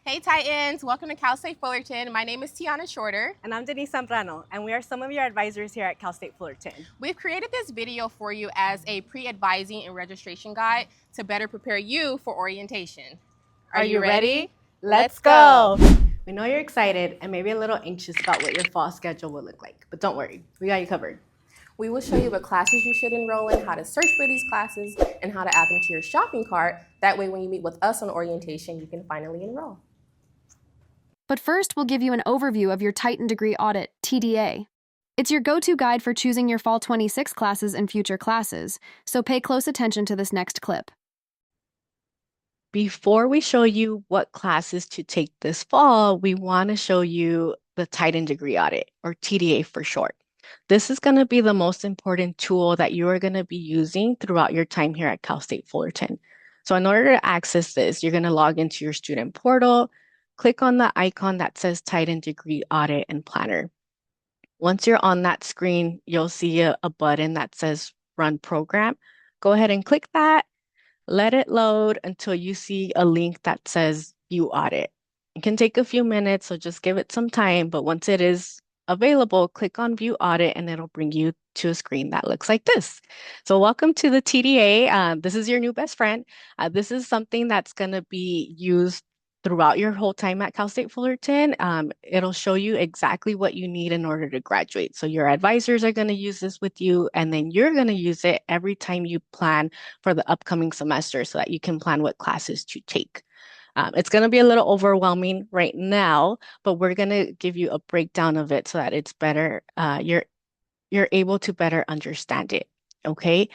Hey Titans, welcome to Cal State Fullerton. My name is Tiana Shorter. And I'm Denise Zambrano, and we are some of your advisors here at Cal State Fullerton. We've created this video for you as a pre-advising and registration guide to better prepare you for orientation. Are you ready? Let's go! We know you're excited and maybe a little anxious about what your fall schedule will look like, but don't worry, we got you covered. We will show you what classes you should enroll in, how to search for these classes, and how to add them to your shopping cart. That way, when you meet with us on orientation, you can finally enroll. But first, we'll give you an overview of your Titan Degree Audit, TDA. It's your go-to guide for choosing your Fall 26 classes and future classes, so pay close attention to this next clip. Before we show you what classes to take this fall, we want to show you the Titan Degree Audit, or TDA for short. This is going to be the most important tool that you are going to be using throughout your time here at Cal State Fullerton. So in order to access this, you're going to log into your student portal, click on the icon that says Titan Degree Audit and Planner. Once you're on that screen, you'll see a button that says Run Program. Go ahead and click that. Let it load until you see a link that says View Audit. It can take a few minutes, so just give it some time. But once it is available, click on View Audit and it'll bring you to a screen that looks like this. So welcome to the TDA. This is your new best friend. This is something that's going to be used throughout your whole time at Cal State Fullerton. It'll show you exactly what you need in order to graduate. So your advisors are going to use this with you, and then you're going to use it every time you plan for the upcoming semester so that you can plan what classes to take. It's going to be a little overwhelming right now, but we're going to give you a breakdown of it so that it's better. You're able to better understand it. Okay,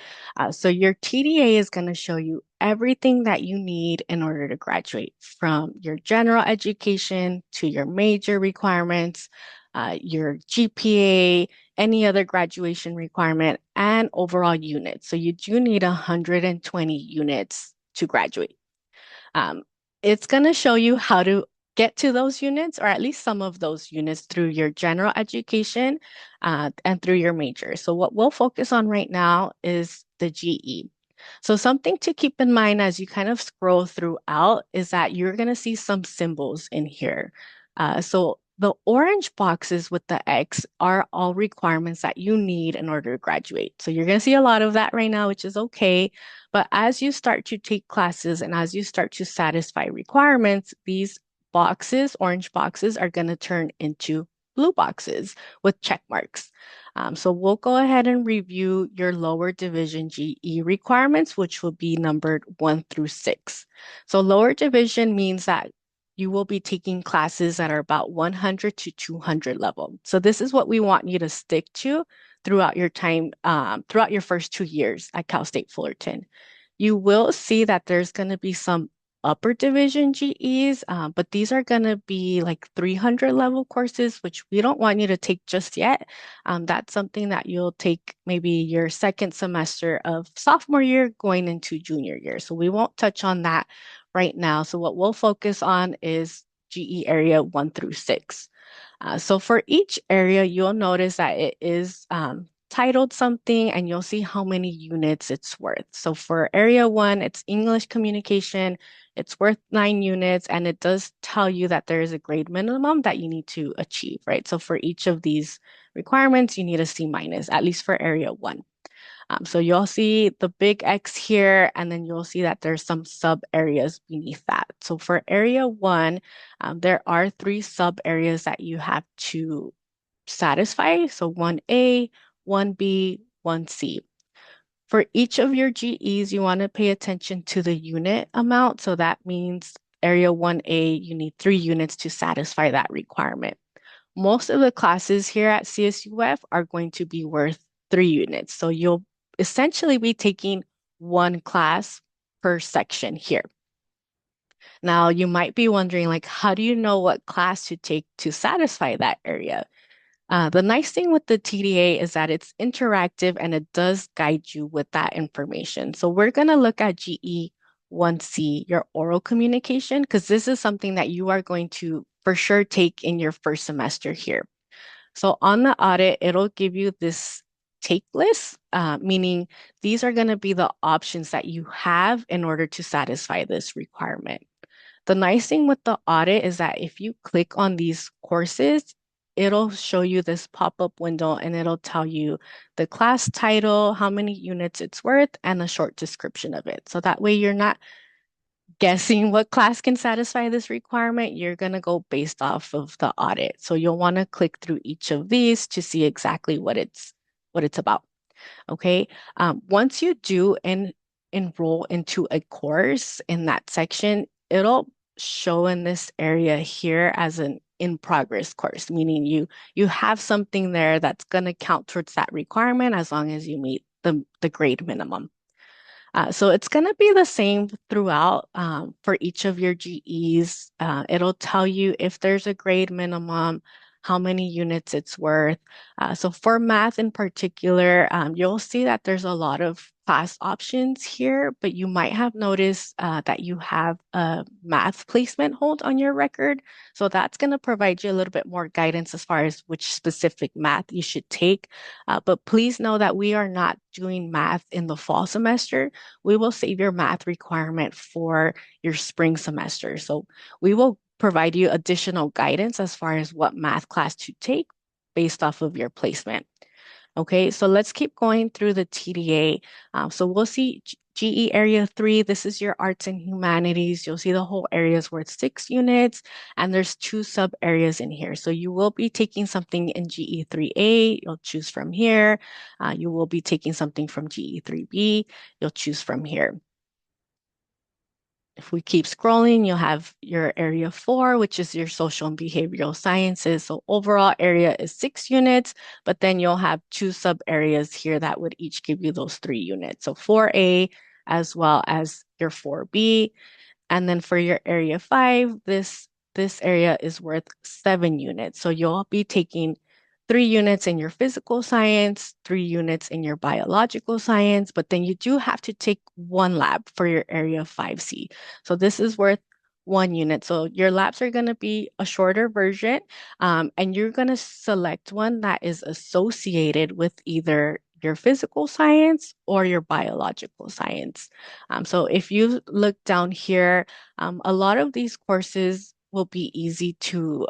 so your TDA is going to show you everything that you need in order to graduate, from your general education to your major requirements, your GPA, any other graduation requirement, and overall units. So you do need 120 units to graduate. It's going to show you how to get to those units, or at least some of those units, through your general education and through your major. So what we'll focus on right now is the GE. So something to keep in mind as you kind of scroll throughout is that you're going to see some symbols in here. So the orange boxes with the X are all requirements that you need in order to graduate. So you're going to see a lot of that right now, which is okay. But as you start to take classes and as you start to satisfy requirements, these boxes, orange boxes, are going to turn into blue boxes with check marks. So we'll go ahead and review your lower division GE requirements, which will be numbered 1 through 6. So lower division means that you will be taking classes that are about 100 to 200 level. So this is what we want you to stick to throughout your time, throughout your first 2 years at Cal State Fullerton. You will see that there's going to be some upper division GEs, but these are going to be like 300 level courses, which we don't want you to take just yet. That's something that you'll take maybe your second semester of sophomore year going into junior year. So we won't touch on that right now. So what we'll focus on is GE area 1 through 6. So for each area, you'll notice that it is titled something, and you'll see how many units it's worth. So for area 1, it's English communication. It's worth 9 units, and it does tell you that there is a grade minimum that you need to achieve, right? So for each of these requirements, you need a C minus, at least for area 1. So you'll see the big X here, and then you'll see that there's some sub areas beneath that. So for area 1, there are 3 sub areas that you have to satisfy. So 1A, 1B, 1C. For each of your GEs, you want to pay attention to the unit amount. So that means area 1A, you need 3 units to satisfy that requirement. Most of the classes here at CSUF are going to be worth 3 units. So you'll essentially be taking 1 class per section here. Now, you might be wondering, like, how do you know what class to take to satisfy that area? The nice thing with the TDA is that it's interactive and it does guide you with that information. So we're going to look at GE 1C, your oral communication, because this is something that you are going to for sure take in your first semester here. So on the audit, it'll give you this take list, meaning these are going to be the options that you have in order to satisfy this requirement. The nice thing with the audit is that if you click on these courses, it'll show you this pop-up window and it'll tell you the class title, how many units it's worth, and a short description of it. So that way you're not guessing what class can satisfy this requirement. You're going to go based off of the audit. So you'll want to click through each of these to see exactly what it's about. Okay. Once you do enroll into a course in that section, it'll show in this area here as an in progress course, meaning you have something there that's going to count towards that requirement as long as you meet the grade minimum. So it's going to be the same throughout for each of your GEs. It'll tell you if there's a grade minimum, how many units it's worth. So for math in particular, you'll see that there's a lot of class options here, but you might have noticed that you have a math placement hold on your record. So that's going to provide you a little bit more guidance as far as which specific math you should take. But please know that we are not doing math in the fall semester. We will save your math requirement for your spring semester. So we will provide you additional guidance as far as what math class to take based off of your placement. Okay, so let's keep going through the TDA. So we'll see GE Area 3, this is your arts and humanities. You'll see the whole area is worth 6 units, and there's 2 sub areas in here. So you will be taking something in GE 3A, you'll choose from here. You will be taking something from GE 3B, you'll choose from here. If we keep scrolling, you'll have your area 4, which is your social and behavioral sciences. So overall area is 6 units, but then you'll have 2 sub areas here that would each give you those 3 units. So 4A as well as your 4B. And then for your area 5, this area is worth 7 units. So you'll be taking 3 units in your physical science, 3 units in your biological science, but then you do have to take 1 lab for your area 5C. So this is worth 1 unit. So your labs are going to be a shorter version, and you're going to select one that is associated with either your physical science or your biological science. So if you look down here, a lot of these courses will be easy to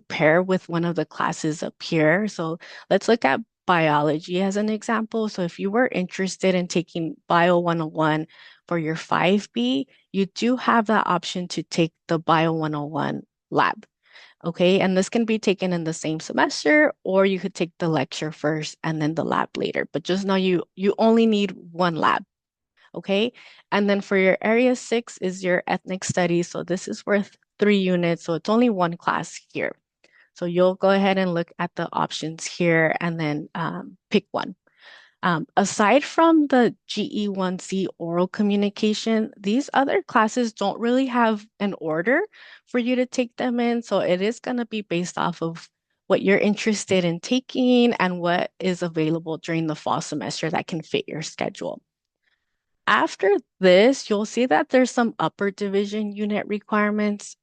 pair with one of the classes up here. So let's look at biology as an example. So if you were interested in taking Bio 101 for your 5B, you do have that option to take the Bio 101 lab. Okay, and this can be taken in the same semester, or you could take the lecture first and then the lab later. But just know you only need 1 lab. Okay, and then for your area 6 is your ethnic studies. So this is worth 3 units, so it's only 1 class here. So you'll go ahead and look at the options here and then pick one. Aside from the GE1C oral communication, these other classes don't really have an order for you to take them in. So it is going to be based off of what you're interested in taking and what is available during the fall semester that can fit your schedule. After this, you'll see that there's some upper division unit requirements.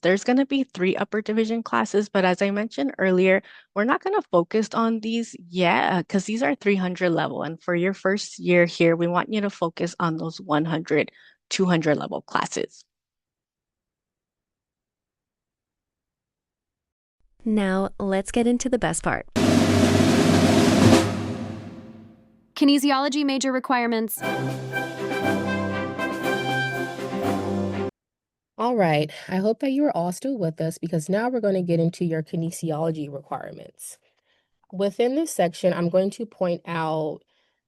There's going to be 3 upper division classes, but as I mentioned earlier, we're not going to focus on these yet because these are 300 level. And for your first year here, we want you to focus on those 100, 200 level classes. Now, let's get into the best part. Kinesiology major requirements. All right, I hope that you are all still with us because now we're going to get into your kinesiology requirements. Within this section, I'm going to point out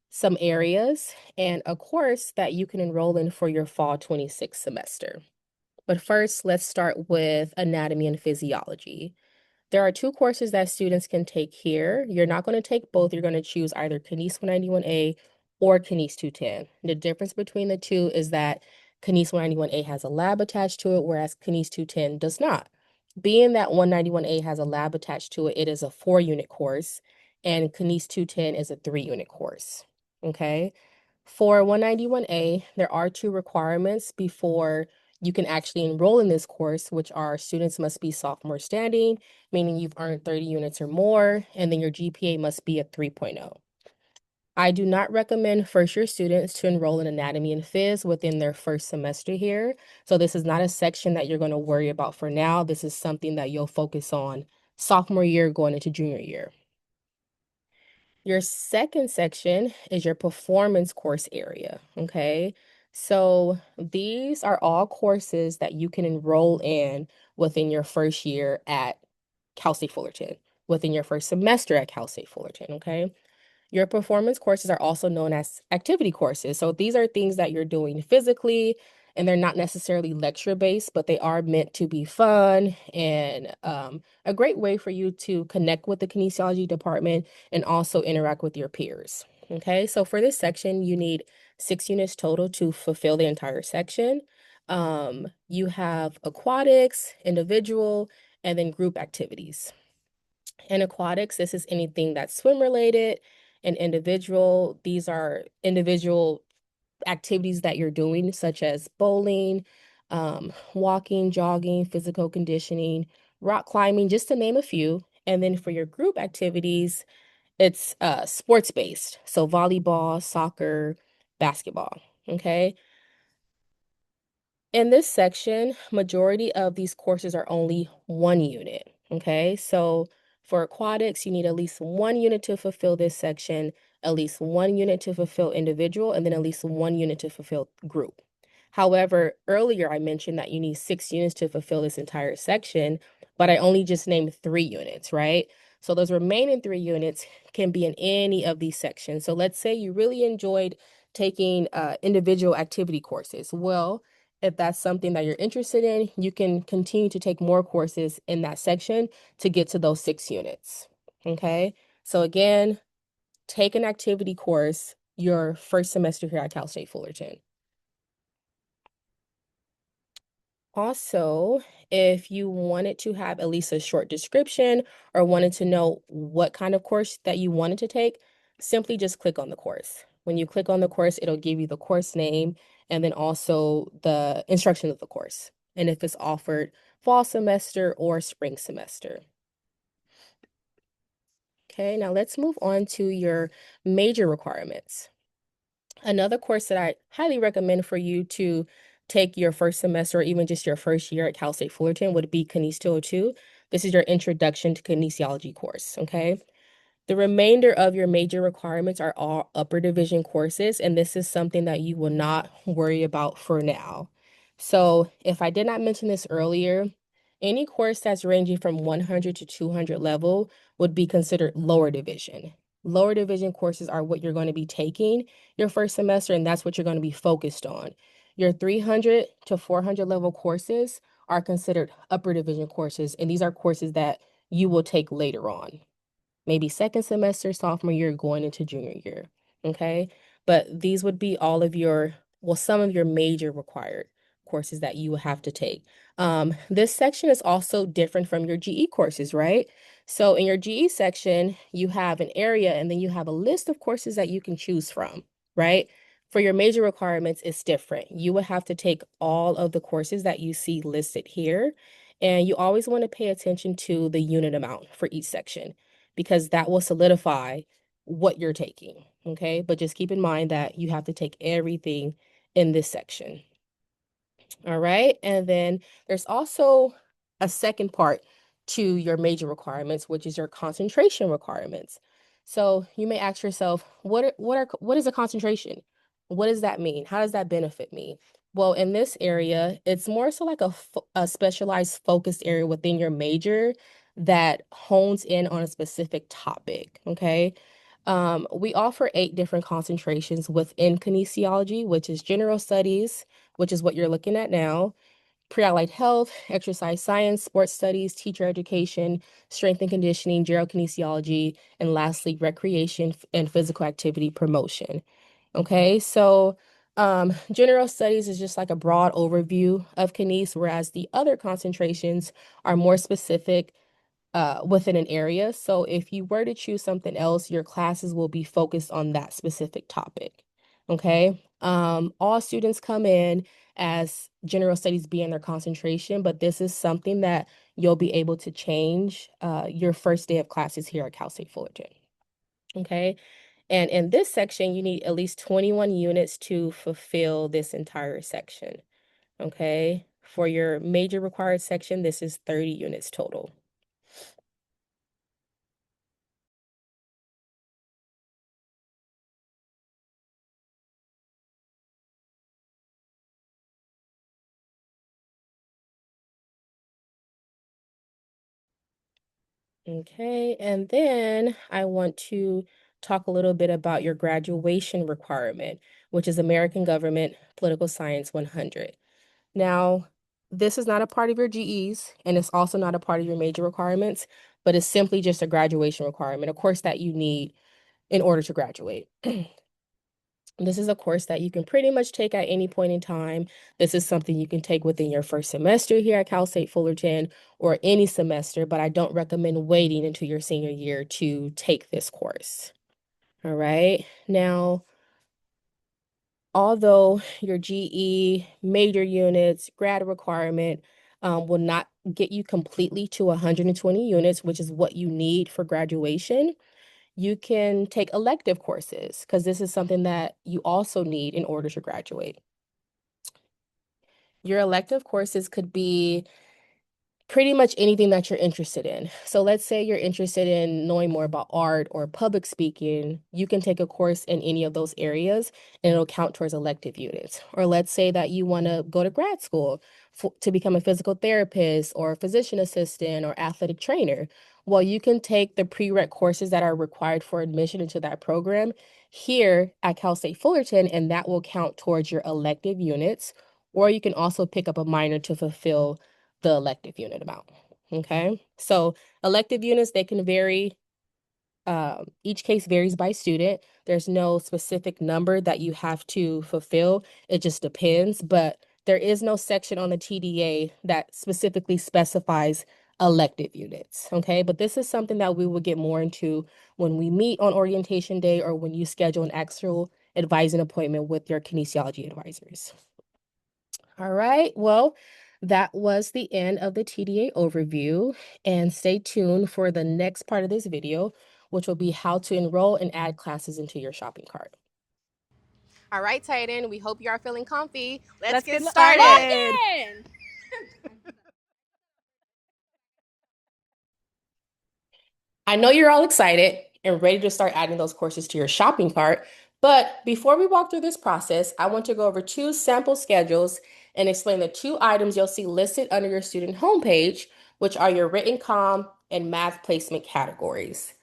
some areas and a course that you can enroll in for your fall 26 semester. But first, let's start with anatomy and physiology. There are 2 courses that students can take here. You're not going to take both. You're going to choose either KNES 191A or KNES 210. The difference between the 2 is that KNES 191A has a lab attached to it, whereas KNES 210 does not. Being that 191A has a lab attached to it, it is a 4-unit course, and KNES 210 is a 3-unit course. Okay? For 191A, there are 2 requirements before you can actually enroll in this course, which are students must be sophomore standing, meaning you've earned 30 units or more, and then your GPA must be a 3.0. I do not recommend first-year students to enroll in anatomy and phys within their first semester here. So this is not a section that you're going to worry about for now. This is something that you'll focus on sophomore year going into junior year. Your second section is your performance course area, okay? So these are all courses that you can enroll in within your first year at Cal State Fullerton, within your first semester at Cal State Fullerton, okay? Your performance courses are also known as activity courses. So these are things that you're doing physically, and they're not necessarily lecture-based, but they are meant to be fun and a great way for you to connect with the kinesiology department and also interact with your peers. Okay, so for this section, you need 6 units total to fulfill the entire section. You have aquatics, individual, and then group activities. In aquatics, this is anything that's swim related. And individual, these are individual activities that you're doing, such as bowling, walking, jogging, physical conditioning, rock climbing, just to name a few. And then for your group activities, it's sports based. So volleyball, soccer, basketball. Okay. In this section, majority of these courses are only 1 unit, okay? So for aquatics, you need at least 1 unit to fulfill this section, at least 1 unit to fulfill individual, and then at least 1 unit to fulfill group. However, earlier I mentioned that you need 6 units to fulfill this entire section, but I only just named 3 units, right? So those remaining 3 units can be in any of these sections. So let's say you really enjoyed taking individual activity courses. Well, if that's something that you're interested in, you can continue to take more courses in that section to get to those 6 units. Okay. So again, take an activity course your first semester here at Cal State Fullerton. Also, if you wanted to have at least a short description or wanted to know what kind of course that you wanted to take, simply just click on the course. When you click on the course, it'll give you the course name and then also the instruction of the course, and if it's offered fall semester or spring semester. Okay, now let's move on to your major requirements. Another course that I highly recommend for you to take your first semester or even just your first year at Cal State Fullerton would be KNES 202. This is your introduction to kinesiology course, okay? The remainder of your major requirements are all upper division courses, and this is something that you will not worry about for now. So if I did not mention this earlier, any course that's ranging from 100 to 200 level would be considered lower division. Lower division courses are what you're going to be taking your first semester, and that's what you're going to be focused on. Your 300 to 400 level courses are considered upper division courses, and these are courses that you will take later on, maybe second semester, sophomore year, going into junior year, okay? But these would be all of your, well, some of your major required courses that you will have to take. This section is also different from your GE courses, right? So in your GE section, you have an area and then you have a list of courses that you can choose from, right? For your major requirements, it's different. You would have to take all of the courses that you see listed here, and you always want to pay attention to the unit amount for each section, because that will solidify what you're taking, okay? But just keep in mind that you have to take everything in this section. All right, and then there's also a second part to your major requirements, which is your concentration requirements. So you may ask yourself, what is a concentration? What does that mean? How does that benefit me? Well, in this area, it's more so like a specialized focused area within your major that hones in on a specific topic, okay? We offer 8 different concentrations within kinesiology, which is general studies, which is what you're looking at now, pre-allied health, exercise science, sports studies, teacher education, strength and conditioning, gerokinesiology, and lastly, recreation and physical activity promotion. Okay, so general studies is just like a broad overview of kines, whereas the other concentrations are more specific within an area. So if you were to choose something else, your classes will be focused on that specific topic. Okay. All students come in as general studies being their concentration, but this is something that you'll be able to change your first day of classes here at Cal State Fullerton. Okay. And in this section, you need at least 21 units to fulfill this entire section. Okay. For your major required section, this is 30 units total. Okay, and then I want to talk a little bit about your graduation requirement, which is American Government Political Science 100. Now, this is not a part of your GEs, and it's also not a part of your major requirements, but it's simply just a graduation requirement, a course that you need in order to graduate. This is a course that you can pretty much take at any point in time. This is something you can take within your first semester here at Cal State Fullerton or any semester, but I don't recommend waiting until your senior year to take this course. All right. Now, although your GE, major units, grad requirement will not get you completely to 120 units, which is what you need for graduation, you can take elective courses because this is something that you also need in order to graduate. Your elective courses could be pretty much anything that you're interested in. So let's say you're interested in knowing more about art or public speaking, you can take a course in any of those areas and it'll count towards elective units. Or let's say that you want to go to grad school to become a physical therapist or a physician assistant or athletic trainer. Well, you can take the prereq courses that are required for admission into that program here at Cal State Fullerton, and that will count towards your elective units. Or you can also pick up a minor to fulfill the elective unit amount. Okay, so elective units, they can vary. Each case varies by student. There's no specific number that you have to fulfill. It just depends, but there is no section on the TDA that specifically specifies elective units. Okay, but this is something that we will get more into when we meet on orientation day or when you schedule an actual advising appointment with your kinesiology advisors. All right, well, that was the end of the TDA overview, and stay tuned for the next part of this video, which will be how to enroll and add classes into your shopping cart. All right, Titan, we hope you are feeling comfy. Let's get started. Lock in! I know you're all excited and ready to start adding those courses to your shopping cart, but before we walk through this process, I want to go over two sample schedules and explain the two items you'll see listed under your student homepage, which are your written comm and math placement categories.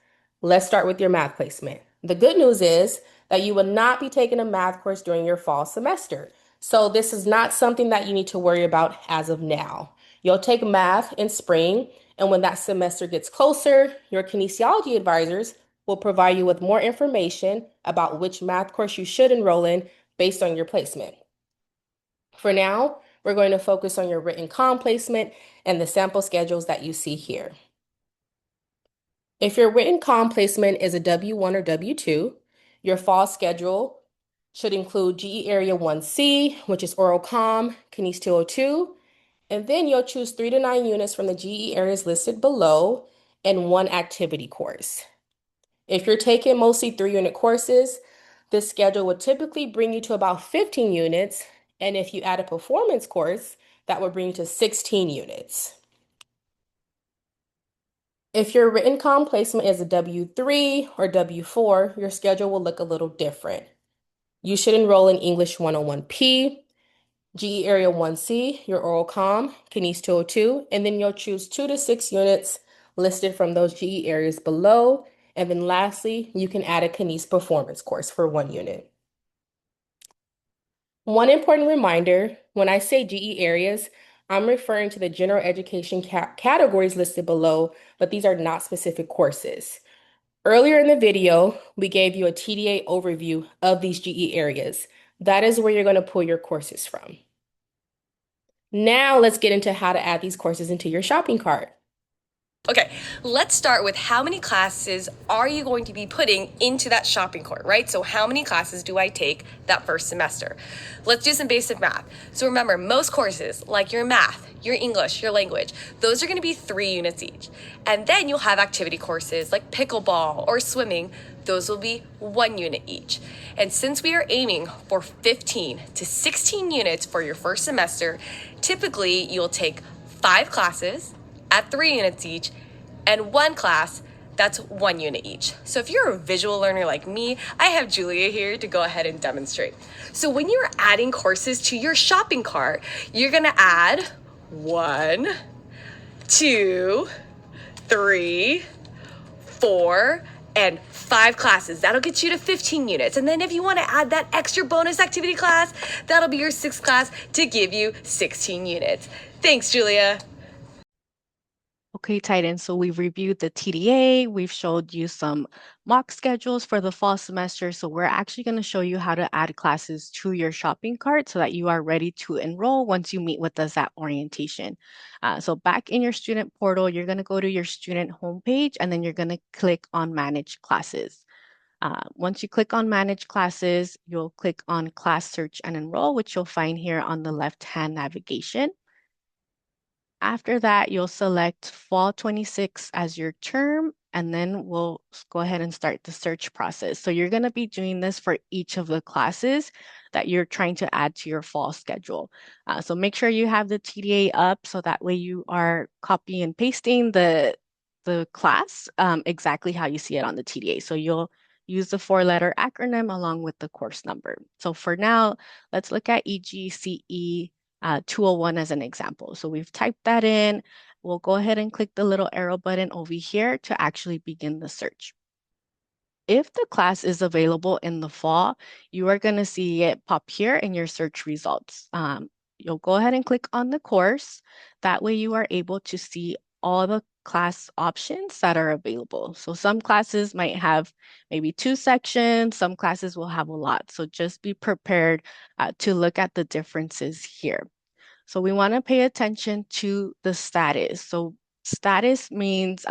Let's start with your math placement. The good news is that you will not be taking a math course during your fall semester. So this is not something that you need to worry about as of now. You'll take math in spring, and when that semester gets closer, your kinesiology advisors will provide you with more information about which math course you should enroll in based on your placement. For now, we're going to focus on your written comm placement and the sample schedules that you see here. If your written comm placement is a W1 or W2, your fall schedule should include GE Area 1C, which is oral comm, KNES 202, and then you'll choose 3 to 9 units from the GE areas listed below and one activity course. If you're taking mostly 3-unit courses, this schedule would typically bring you to about 15 units, and if you add a performance course, that would bring you to 16 units. If your written comm placement is a W3 or W4, your schedule will look a little different. You should enroll in English 101P, GE Area 1C, your oral comm, KNES 202, and then you'll choose 2 to 6 units listed from those GE areas below. And then lastly, you can add a KNES performance course for 1 unit. One important reminder, when I say GE areas, I'm referring to the general education categories listed below, but these are not specific courses. Earlier in the video, we gave you a TDA overview of these GE areas. That is where you're going to pull your courses from. Now let's get into how to add these courses into your shopping cart. Okay, let's start with how many classes are you going to be putting into that shopping cart, right? So how many classes do I take that first semester? Let's do some basic math. So remember, most courses, like your math, your English, your language, those are gonna be 3 units each. And then you'll have activity courses like pickleball or swimming. Those will be 1 unit each. And since we are aiming for 15 to 16 units for your first semester, typically you'll take 5 classes at 3 units each, and 1 class that's 1 unit each. So if you're a visual learner like me, I have Julia here to go ahead and demonstrate. So when you're adding courses to your shopping cart, you're gonna add 1, 2, 3, 4, and 5 classes. That'll get you to 15 units. And then if you want to add that extra bonus activity class, that'll be your 6th class to give you 16 units. Thanks, Julia. Okay, Titan, so we've reviewed the TDA, we've showed you some mock schedules for the fall semester, so we're actually going to show you how to add classes to your shopping cart so that you are ready to enroll once you meet with us at orientation. So back in your student portal, you're going to go to your student homepage and then you're going to click on Manage Classes. Once you click on Manage Classes, you'll click on Class Search and Enroll, which you'll find here on the left-hand navigation. After that, you'll select Fall 26 as your term, and then we'll go ahead and start the search process. So you're going to be doing this for each of the classes that you're trying to add to your fall schedule. So make sure you have the TDA up so that way you are copy and pasting the class exactly how you see it on the TDA. So you'll use the 4-letter acronym along with the course number. So for now, let's look at EGCE 201 as an example. So we've typed that in. We'll go ahead and click the little arrow button over here to actually begin the search. If the class is available in the fall, you are going to see it pop here in your search results. You'll go ahead and click on the course. That way you are able to see all the class options that are available. So some classes might have maybe 2 sections, some classes will have a lot. So just be prepared to look at the differences here. So we want to pay attention to the status. So status means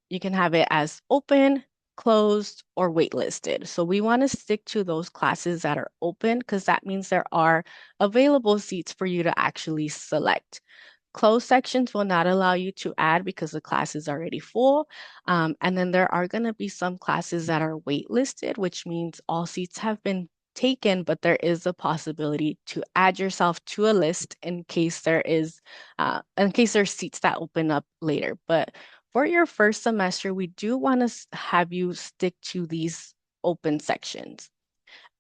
you can have it as open, closed, or waitlisted. So we want to stick to those classes that are open because that means there are available seats for you to actually select. Closed sections will not allow you to add because the class is already full. And then there are going to be some classes that are waitlisted, which means all seats have been taken, but there is a possibility to add yourself to a list in case there's seats that open up later. But for your first semester, we do want to have you stick to these open sections.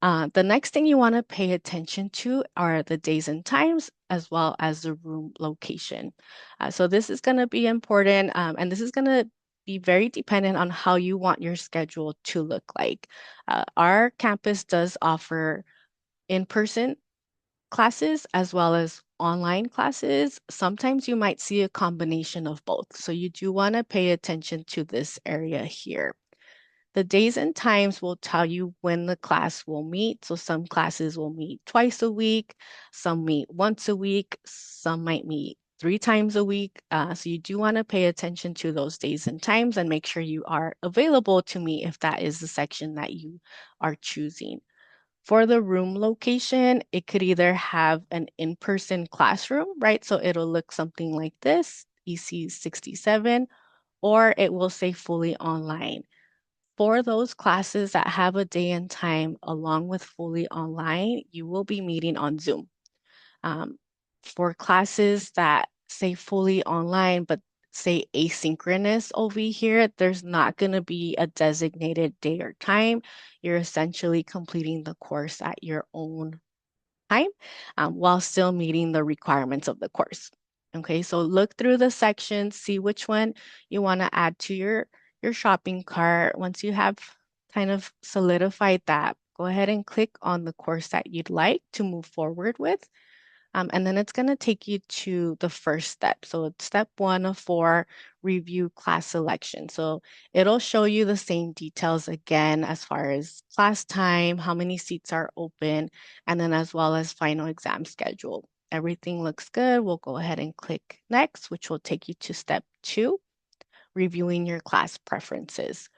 The next thing you want to pay attention to are the days and times as well as the room location. So this is going to be important and this is going to be very dependent on how you want your schedule to look like. Our campus does offer in-person classes as well as online classes. Sometimes you might see a combination of both. So you do want to pay attention to this area here. The days and times will tell you when the class will meet. So some classes will meet twice a week, some meet once a week, some might meet 3 times a week. So you do want to pay attention to those days and times and make sure you are available to meet if that is the section that you are choosing. For the room location, it could either have an in-person classroom, right? So it'll look something like this, EC 67, or it will say fully online. For those classes that have a day and time along with fully online, you will be meeting on Zoom. For classes that say fully online, but say asynchronous over here, there's not going to be a designated day or time. You're essentially completing the course at your own time while still meeting the requirements of the course. Okay, so look through the sections, see which one you want to add to your shopping cart. Once you have kind of solidified that, go ahead and click on the course that you'd like to move forward with. And then it's going to take you to the first step. So it's step 1 of 4, review class selection. So it'll show you the same details again as far as class time, how many seats are open, and then as well as final exam schedule. Everything looks good. We'll go ahead and click next, which will take you to step 2. reviewing your class preferences.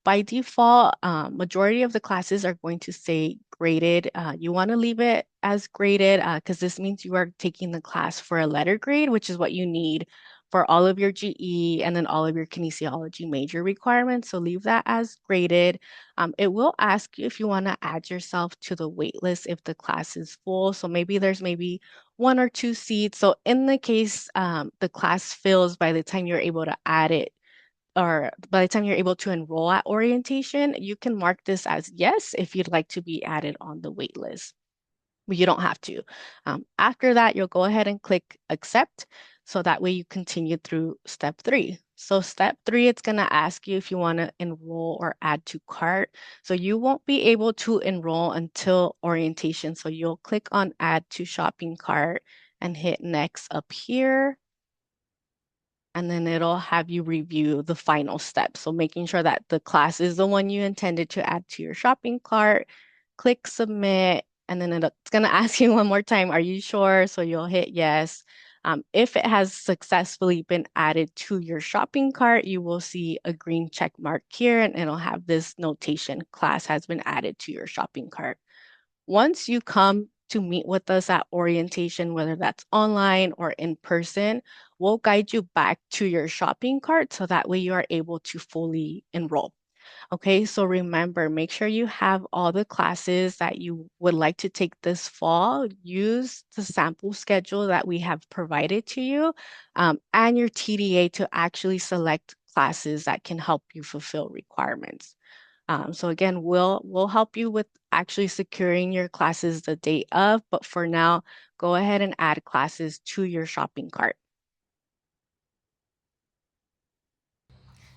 By default, majority of the classes are going to say graded. You want to leave it as graded because this means you are taking the class for a letter grade, which is what you need for all of your GE and then all of your kinesiology major requirements. So leave that as graded. It will ask you if you want to add yourself to the wait list if the class is full. So maybe there's maybe 1 or 2 seats. So in the case the class fills by the time you're able to add it, or by the time you're able to enroll at orientation, you can mark this as yes if you'd like to be added on the wait list, but you don't have to. After that, you'll go ahead and click accept. So that way you continue through step 3. So step 3, it's going to ask you if you want to enroll or add to cart. So you won't be able to enroll until orientation. So you'll click on add to shopping cart and hit next up here. And then it'll have you review the final steps. So making sure that the class is the one you intended to add to your shopping cart, click submit, and then it's going to ask you one more time, are you sure? So you'll hit yes. If it has successfully been added to your shopping cart, you will see a green check mark here and it'll have this notation, class has been added to your shopping cart. Once you come to meet with us at orientation, whether that's online or in person, we'll guide you back to your shopping cart so that way you are able to fully enroll. Okay, so remember, make sure you have all the classes that you would like to take this fall. Use the sample schedule that we have provided to you and your TDA to actually select classes that can help you fulfill requirements. So again, we'll help you with actually securing your classes the day of, but for now, go ahead and add classes to your shopping cart.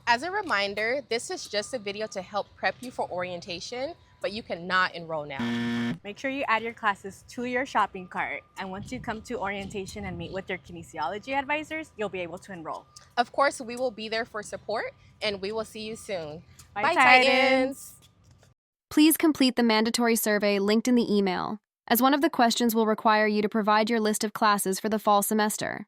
As a reminder, this is just a video to help prep you for orientation, but you cannot enroll now. Make sure you add your classes to your shopping cart, and once you come to orientation and meet with your kinesiology advisors, you'll be able to enroll. Of course, we will be there for support, and we will see you soon. Bye, Titans! Please complete the mandatory survey linked in the email, as one of the questions will require you to provide your list of classes for the fall semester.